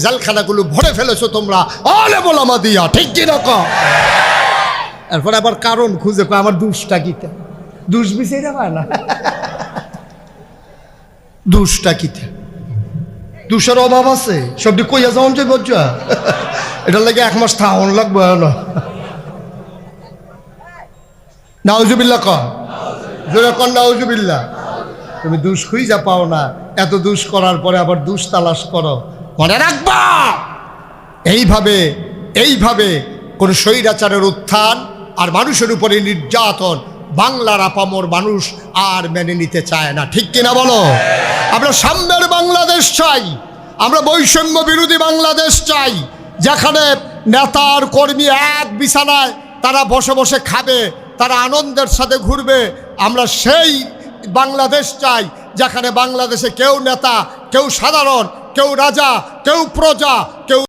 জালখানাগুলো ভরে ফেলেছো তোমরা আলে বলামা দিয়া, ঠিক কি না কও? এরপর আবার কারণ খুঁজে কয় আমার দুষ্টা কিতে, দুষ বিছাই না পায় না। দুষ্টা কিতে, দুষের অভাব আছে, সবটি কইয়া যাওন যে বজ্জা এটার লাগে 1 মাস থাউন লাগবে না। নাউজুবিল্লাহ কন, জোরে কন নাউজুবিল্লাহ। তুমি দুষ খুঁজা পাও না, এত দুষ করার পরে আবার দুষ তালাশ করো। মনে রাখবা, এইভাবে কোন স্বৈরাচারের উত্থান আর মানুষের উপরে নির্যাতন বাংলার আপামর মানুষ আর মেনে নিতে চায় না, ঠিক কিনা বলো? আমরা সাম্যের বাংলাদেশ চাই, আমরা বৈষম্য বিরোধী বাংলাদেশ চাই, যেখানে নেতা আর কর্মী এক বিছানায় তারা বসে বসে খাবে, তারা আনন্দের সাথে ঘুরবে। আমরা সেই বাংলাদেশ চাই যেখানে বাংলাদেশে কেউ নেতা, কেউ সাধারণ, কেউ রাজা, কেউ প্রজা, কেউ